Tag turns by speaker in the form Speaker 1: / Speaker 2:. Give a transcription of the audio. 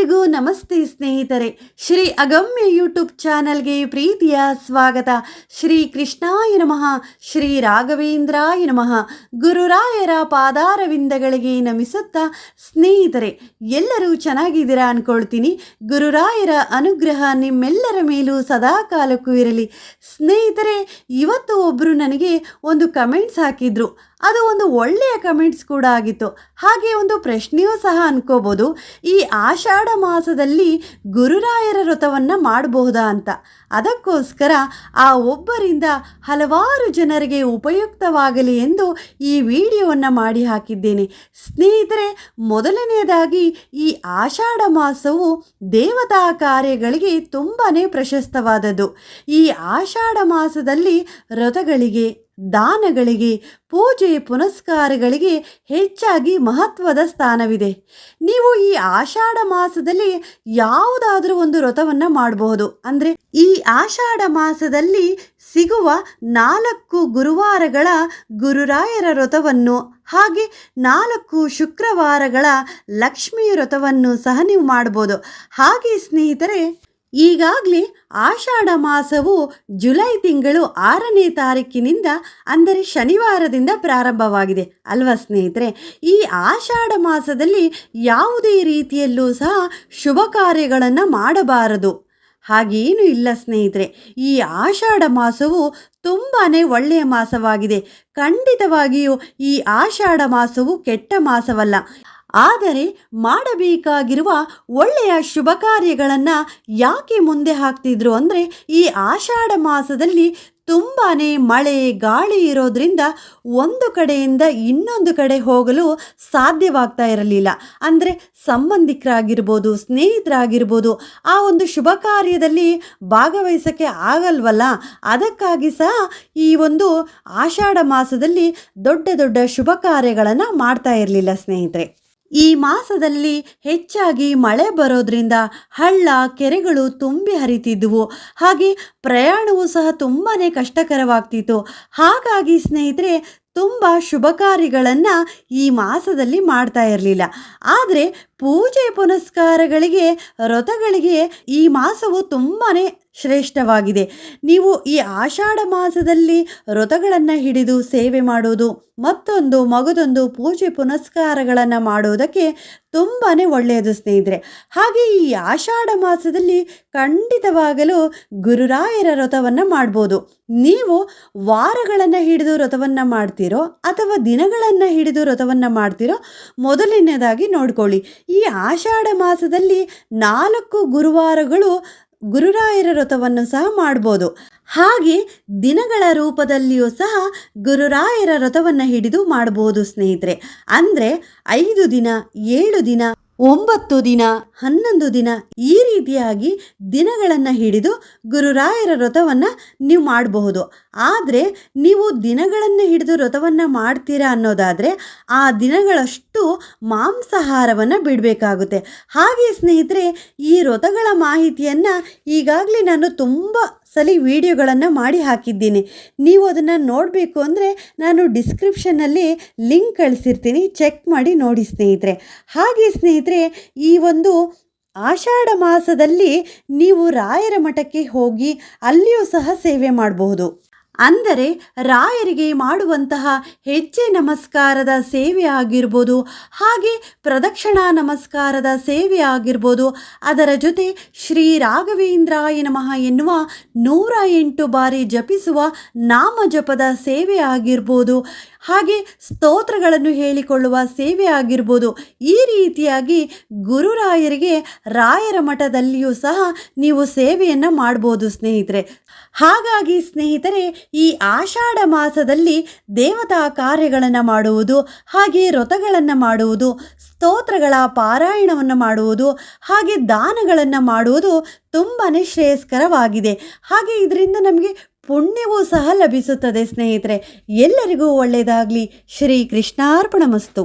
Speaker 1: ಎಲ್ಲರಿಗೂ ನಮಸ್ತೆ ಸ್ನೇಹಿತರೆ. ಶ್ರೀ ಅಗಮ್ಯ ಯೂಟ್ಯೂಬ್ ಚಾನಲ್ಗೆ ಪ್ರೀತಿಯ ಸ್ವಾಗತ. ಶ್ರೀ ಕೃಷ್ಣಾಯ ನಮಃ, ಶ್ರೀ ರಾಘವೇಂದ್ರಾಯ ನಮಃ. ಗುರುರಾಯರ ಪಾದಾರವಿಂದಗಳಿಗೆ ನಮಿಸುತ್ತಾ ಸ್ನೇಹಿತರೆ ಎಲ್ಲರೂ ಚೆನ್ನಾಗಿದ್ದೀರಾ ಅನ್ಕೊಳ್ತೀನಿ. ಗುರುರಾಯರ ಅನುಗ್ರಹ ನಿಮ್ಮೆಲ್ಲರ ಮೇಲೂ ಸದಾ ಕಾಲಕ್ಕೂ ಇರಲಿ. ಸ್ನೇಹಿತರೆ, ಇವತ್ತು ಒಬ್ಬರು ನನಗೆ ಒಂದು ಕಮೆಂಟ್ಸ್ ಹಾಕಿದ್ರು. ಅದು ಒಂದು ಒಳ್ಳೆಯ ಕಮೆಂಟ್ಸ್ ಕೂಡ ಆಗಿತ್ತು. ಹಾಗೆ ಒಂದು ಪ್ರಶ್ನೆಯೂ ಸಹ ಅನ್ಕೋಬೋದು, ಈ ಆಷಾಢ ಮಾಸದಲ್ಲಿ ಗುರುರಾಯರ ವ್ರತವನ್ನು ಮಾಡಬಹುದಾ ಅಂತ. ಅದಕ್ಕೋಸ್ಕರ ಆ ಒಬ್ಬರಿಂದ ಹಲವಾರು ಜನರಿಗೆ ಉಪಯುಕ್ತವಾಗಲಿ ಎಂದು ಈ ವಿಡಿಯೋವನ್ನು ಮಾಡಿ ಹಾಕಿದ್ದೇನೆ. ಸ್ನೇಹಿತರೆ, ಮೊದಲನೆಯದಾಗಿ ಈ ಆಷಾಢ ಮಾಸವು ದೇವತಾ ಕಾರ್ಯಗಳಿಗೆ ತುಂಬಾ ಪ್ರಶಸ್ತವಾದದ್ದು. ಈ ಆಷಾಢ ಮಾಸದಲ್ಲಿ ವ್ರತಗಳಿಗೆ, ದಾನಗಳಿಗೆ, ಪೂಜೆ ಪುನಸ್ಕಾರಗಳಿಗೆ ಹೆಚ್ಚಾಗಿ ಮಹತ್ವದ ಸ್ಥಾನವಿದೆ. ನೀವು ಈ ಆಷಾಢ ಮಾಸದಲ್ಲಿ ಯಾವುದಾದ್ರೂ ಒಂದು ವ್ರತವನ್ನು ಮಾಡಬಹುದು. ಅಂದರೆ ಈ ಆಷಾಢ ಮಾಸದಲ್ಲಿ ಸಿಗುವ 4 ಗುರುವಾರಗಳ ಗುರುರಾಯರ ವ್ರತವನ್ನು, ಹಾಗೆ 4 ಶುಕ್ರವಾರಗಳ ಲಕ್ಷ್ಮೀ ವ್ರತವನ್ನು ಸಹ ನೀವು ಮಾಡ್ಬೋದು. ಹಾಗೆ ಸ್ನೇಹಿತರೆ, ಈಗಾಗಲೇ ಆಷಾಢ ಮಾಸವು ಜುಲೈ ತಿಂಗಳು 6ನೇ ತಾರೀಕಿನಿಂದ, ಅಂದರೆ ಶನಿವಾರದಿಂದ ಪ್ರಾರಂಭವಾಗಿದೆ ಅಲ್ವಾ ಸ್ನೇಹಿತರೆ. ಈ ಆಷಾಢ ಮಾಸದಲ್ಲಿ ಯಾವುದೇ ರೀತಿಯಲ್ಲೂ ಸಹ ಶುಭ ಕಾರ್ಯಗಳನ್ನು ಮಾಡಬಾರದು. ಹಾಗೇನೂ ಇಲ್ಲ ಸ್ನೇಹಿತರೆ. ಈ ಆಷಾಢ ಮಾಸವು ತುಂಬಾ ಒಳ್ಳೆಯ ಮಾಸವಾಗಿದೆ. ಖಂಡಿತವಾಗಿಯೂ ಈ ಆಷಾಢ ಮಾಸವು ಕೆಟ್ಟ ಮಾಸವಲ್ಲ. ಆದರೆ ಮಾಡಬೇಕಾಗಿರುವ ಒಳ್ಳೆಯ ಶುಭ ಕಾರ್ಯಗಳನ್ನು ಯಾಕೆ ಮುಂದೆ ಹಾಕ್ತಿದ್ರು ಅಂದರೆ, ಈ ಆಷಾಢ ಮಾಸದಲ್ಲಿ ತುಂಬಾ ಮಳೆ ಗಾಳಿ ಇರೋದ್ರಿಂದ ಒಂದು ಕಡೆಯಿಂದ ಇನ್ನೊಂದು ಕಡೆ ಹೋಗಲು ಸಾಧ್ಯವಾಗ್ತಾ ಇರಲಿಲ್ಲ. ಅಂದರೆ ಸಂಬಂಧಿಕರಾಗಿರ್ಬೋದು, ಸ್ನೇಹಿತರಾಗಿರ್ಬೋದು, ಆ ಒಂದು ಶುಭ ಕಾರ್ಯದಲ್ಲಿ ಭಾಗವಹಿಸೋಕ್ಕೆ ಆಗಲ್ವಲ್ಲ. ಅದಕ್ಕಾಗಿ ಸಹ ಈ ಒಂದು ಆಷಾಢ ಮಾಸದಲ್ಲಿ ದೊಡ್ಡ ದೊಡ್ಡ ಶುಭ ಕಾರ್ಯಗಳನ್ನು ಮಾಡ್ತಾ ಇರಲಿಲ್ಲ ಸ್ನೇಹಿತರೆ. ಈ ಮಾಸದಲ್ಲಿ ಹೆಚ್ಚಾಗಿ ಮಳೆ ಬರೋದ್ರಿಂದ ಹಳ್ಳ ಕೆರೆಗಳು ತುಂಬಿ ಹರಿತಿದ್ವು. ಹಾಗೆ ಪ್ರಯಾಣವೂ ಸಹ ತುಂಬಾ ಕಷ್ಟಕರವಾಗ್ತಿತ್ತು. ಹಾಗಾಗಿ ಸ್ನೇಹಿತರೆ, ತುಂಬ ಶುಭ ಕಾರ್ಯಗಳನ್ನು ಈ ಮಾಸದಲ್ಲಿ ಮಾಡ್ತಾ ಇರಲಿಲ್ಲ. ಆದರೆ ಪೂಜೆ ಪುನಸ್ಕಾರಗಳಿಗೆ, ವ್ರತಗಳಿಗೆ ಈ ಮಾಸವು ತುಂಬಾ ಶ್ರೇಷ್ಠವಾಗಿದೆ. ನೀವು ಈ ಆಷಾಢ ಮಾಸದಲ್ಲಿ ವ್ರತಗಳನ್ನು ಹಿಡಿದು ಸೇವೆ ಮಾಡೋದು, ಮಗದೊಂದು ಪೂಜೆ ಪುನಸ್ಕಾರಗಳನ್ನು ಮಾಡೋದಕ್ಕೆ ತುಂಬಾ ಒಳ್ಳೆಯದು ಸ್ನೇಹಿತರೆ. ಹಾಗೆ ಈ ಆಷಾಢ ಮಾಸದಲ್ಲಿ ಖಂಡಿತವಾಗಲೂ ಗುರುರಾಯರ ವ್ರತವನ್ನು ಮಾಡ್ಬೋದು. ನೀವು ವಾರಗಳನ್ನು ಹಿಡಿದು ವ್ರತವನ್ನು ಮಾಡ್ತೀರೋ ಅಥವಾ ದಿನಗಳನ್ನು ಹಿಡಿದು ವ್ರತವನ್ನು ಮಾಡ್ತೀರೋ, ಮೊದಲನೇದಾಗಿ ನೋಡ್ಕೊಳ್ಳಿ. ಈ ಆಷಾಢ ಮಾಸದಲ್ಲಿ 4 ಗುರುವಾರಗಳು ಗುರುರಾಯರ ವ್ರತವನ್ನು ಸಹ ಮಾಡ್ಬೋದು. ಹಾಗೆ ದಿನಗಳ ರೂಪದಲ್ಲಿಯೂ ಸಹ ಗುರುರಾಯರ ವ್ರತವನ್ನು ಹಿಡಿದು ಮಾಡಬಹುದು ಸ್ನೇಹಿತರೆ. ಅಂದರೆ 5 ದಿನ, 7 ದಿನ, 9 ದಿನ, 11 ದಿನ, ಈ ರೀತಿಯಾಗಿ ದಿನಗಳನ್ನು ಹಿಡಿದು ಗುರುರಾಯರ ವ್ರತವನ್ನು ನೀವು ಮಾಡಬಹುದು. ಆದರೆ ನೀವು ದಿನಗಳನ್ನು ಹಿಡಿದು ವ್ರತವನ್ನು ಮಾಡ್ತೀರಾ ಅನ್ನೋದಾದರೆ ಆ ದಿನಗಳಷ್ಟು ಮಾಂಸಾಹಾರವನ್ನು ಬಿಡಬೇಕಾಗುತ್ತೆ. ಹಾಗೆ ಸ್ನೇಹಿತರೆ, ಈ ವ್ರತಗಳ ಮಾಹಿತಿಯನ್ನು ಈಗಾಗಲೇ ನಾನು ತುಂಬ ಸಲ ವಿಡಿಯೋಗಳನ್ನು ಮಾಡಿ ಹಾಕಿದ್ದೀನಿ. ನೀವು ಅದನ್ನು ನೋಡಬೇಕು ಅಂದರೆ ನಾನು ಡಿಸ್ಕ್ರಿಪ್ಷನ್ನಲ್ಲಿ ಲಿಂಕ್ ಕಳಿಸಿರ್ತೀನಿ, ಚೆಕ್ ಮಾಡಿ ನೋಡಿ ಸ್ನೇಹಿತರೆ. ಹಾಗೆ ಸ್ನೇಹಿತರೆ, ಈ ಒಂದು ಆಷಾಢ ಮಾಸದಲ್ಲಿ ನೀವು ರಾಯರ ಮಠಕ್ಕೆ ಹೋಗಿ ಅಲ್ಲಿಯೂ ಸಹ ಸೇವೆ ಮಾಡಬಹುದು. ಅಂದರೆ ರಾಯರಿಗೆ ಮಾಡುವಂತಹ ಹೆಜ್ಜೆ ನಮಸ್ಕಾರದ ಸೇವೆ ಆಗಿರ್ಬೋದು, ಹಾಗೆ ಪ್ರದಕ್ಷಿಣಾ ನಮಸ್ಕಾರದ ಸೇವೆ ಆಗಿರ್ಬೋದು, ಅದರ ಜೊತೆ ಶ್ರೀ ರಾಘವೇಂದ್ರಾಯ ನಮಃ ಎನ್ನುವ 108 ಬಾರಿ ಜಪಿಸುವ ನಾಮ ಜಪದ ಸೇವೆ ಆಗಿರ್ಬೋದು, ಹಾಗೆ ಸ್ತೋತ್ರಗಳನ್ನು ಹೇಳಿಕೊಳ್ಳುವ ಸೇವೆ ಆಗಿರ್ಬೋದು. ಈ ರೀತಿಯಾಗಿ ಗುರುರಾಯರಿಗೆ ರಾಯರ ಮಠದಲ್ಲಿಯೂ ಸಹ ನೀವು ಸೇವೆಯನ್ನು ಮಾಡ್ಬೋದು ಸ್ನೇಹಿತರೆ. ಹಾಗಾಗಿ ಸ್ನೇಹಿತರೆ, ಈ ಆಷಾಢ ಮಾಸದಲ್ಲಿ ದೇವತಾ ಕಾರ್ಯಗಳನ್ನು ಮಾಡುವುದು, ಹಾಗೆ ವ್ರತಗಳನ್ನು ಮಾಡುವುದು, ಸ್ತೋತ್ರಗಳ ಪಾರಾಯಣವನ್ನು ಮಾಡುವುದು, ಹಾಗೆ ದಾನಗಳನ್ನು ಮಾಡುವುದು ತುಂಬಾ ಶ್ರೇಯಸ್ಕರವಾಗಿದೆ. ಹಾಗೆ ಇದರಿಂದ ನಮಗೆ ಪುಣ್ಯವೂ ಸಹ ಲಭಿಸುತ್ತದೆ ಸ್ನೇಹಿತರೆ. ಎಲ್ಲರಿಗೂ ಒಳ್ಳೆಯದಾಗಲಿ. ಶ್ರೀ ಕೃಷ್ಣಾರ್ಪಣಮಸ್ತು.